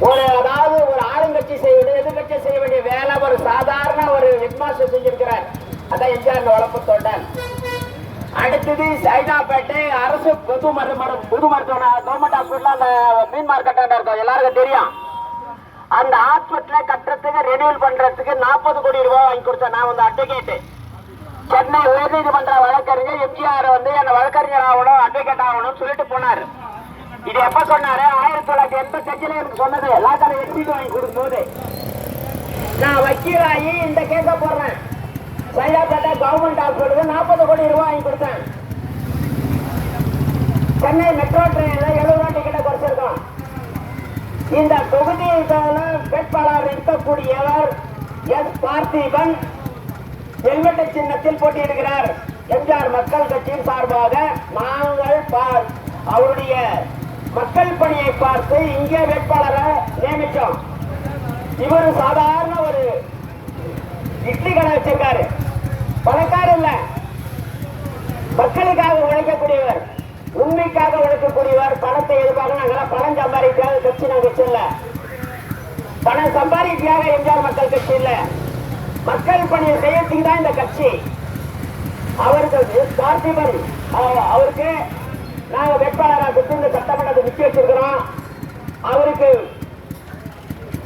அதாவது ஒரு ஆளுங்கட்சி செய்ய வேண்டிய எதிர்கட்சி செய்ய வேண்டிய வேலை ஒரு சாதாரண ஒரு ஹெட்மாஸ்டர் செஞ்சிருக்கிறார். அதான் எம்ஜிஆர் வளர்ப்பு தோட்டம். அடுத்தது சைதாப்பேட்டை அரசு பொது மருத்துவமனை கவர்மெண்ட் ஹாஸ்பிட்டல், அந்த மீன் மார்க்கெட் இருக்கும், எல்லாருக்கும் தெரியும். அந்த ஹாஸ்பிட்டலை கட்டுறதுக்கு ரெனியூல் பண்றதுக்கு 40 கோடி ரூபாய் வாங்கி கொடுத்தேன். நான் வந்து அட்வொகேட், சென்னை உயர்நீதிமன்ற வழக்கறிஞர் எம்ஜிஆர் வந்து என்ன வழக்கறிஞர் ஆகணும், அட்வொகேட் ஆகணும்னு சொல்லிட்டு போனாரு. இது எப்ப சொன்னாரு? 1985 எனக்கு சொன்னது. லாக்கால எக்ஸிட் வாங்கி கொடுக்கும்போது நான் வக்கீலாகி இந்த கேஸ போடுறேன். சைதாப்பேட்டை கவர்மெண்ட் ஹாஸ்பிட்டலுக்கு 40 கோடி ரூபாய் வாங்கி கொடுத்தேன். சென்னை மெட்ரோ ட்ரெயின்ல 70 ரூபாய் டிக்கெட்டை குறைச்சிருக்கோம். இந்த தொகுதியில் வேட்பாளர் இருக்கக்கூடியவர் எஸ் பார்த்திபன் ஹெல்மெட் சின்னத்தில் போட்டியிடுகிறார். எம்ஜிஆர் மக்கள் கட்சியின் சார்பாக நாங்கள் அவருடைய மக்கள் பணியை பார்த்து இங்கே வேட்பாளரை நியமித்தோம். இவர் சாதாரண ஒரு இட்லி கடை வச்சிருக்காரு. பணக்கார இல்ல, மக்களுக்காக உழைக்கக்கூடியவர், உண்மைக்காக உழைக்கக்கூடியவர். பணத்தை எதிர்பார்க்க நாங்கள் பணம் சம்பாதிக்காத கட்சி நாங்கள் கட்சி இல்ல. பணம் சம்பாதிக்காக எம்ஜிஆர் மக்கள் கட்சி இல்ல, மக்கள் பணியை செய்யறதுக்கு தான் இந்த கட்சி. அவருக்கு பார்த்திபன் அவருக்கு நாங்க வேட்பாளராக கொடுத்து இந்த சட்டமன்றத்தை நிக்க வச்சிருக்கிறோம். அவருக்கு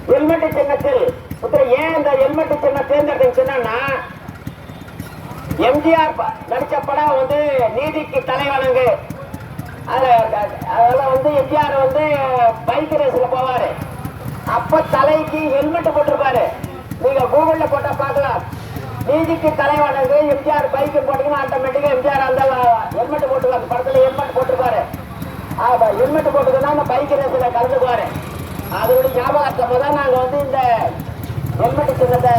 ஹெல்மெட் சின்னத்தில் ஏன் இந்த ஹெல்மெட் சின்ன தேர்ந்தெடுத்துச்சுன்னா, எம்ஜிஆர் நடிச்ச படம் வந்து நீதிக்கு தலைவணங்கு. அதெல்லாம் வந்து எம்ஜிஆர் வந்து பைக் ரேஸ்ல போவாரு. அப்ப தலைக்கு ஹெல்மெட் போட்டிருப்பாரு. நீங்க கூகுள்ல போட்டா பார்க்கலாம். நீதிக்கு தலைவணங்கு எம்ஜிஆர் பைக் போட்டீங்கன்னா ஆட்டோமேட்டிக்கா எம்ஜிஆர் அந்த ஹெல்மெட் போட்டுருவாரு. படத்துல ஹெல்மெட் போட்டிருப்பாரு. ஹெல்மெட் போட்டுக்கன்னா அந்த பைக் ரேஸ்ல கலந்துக்குவாரு. அதோடைய ஞாபகத்தமா தான் நாங்க வந்து இந்த ஹெல்மெட் சின்னத்தை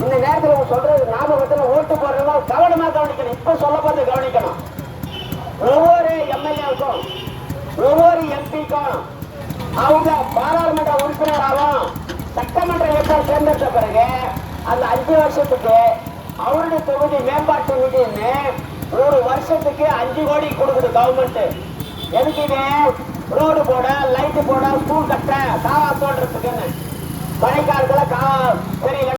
இந்த நேரத்தில் சொல்றது ஞாபகத்துல ஓட்டு போடுறதா கவனமா கவனிக்கணும். இப்ப சொல்ல போது கவனிக்கணும். ஒவ்வொரு எம்எல்ஏவுக்கும் ஒவ்வொரு எம்பிக்கும் அவங்க பாராளுமன்ற உறுப்பினராகவும் சட்டமன்ற வேட்பாளர் தேர்ந்தெடுத்த பிறகு அந்த 5 வருஷத்துக்கு அவருடைய தொகுதி மேம்பாட்டு நிதின்னு ஒரு வருஷத்துக்கு 5 கோடி கொடுக்குது கவர்மெண்ட். எதுக்கு இது? ரோடு போட, லைட்டு போட, ஸ்கூல் கட்ட, காவா போடுறதுக்குன்னு. மழைக்காலத்துல சரி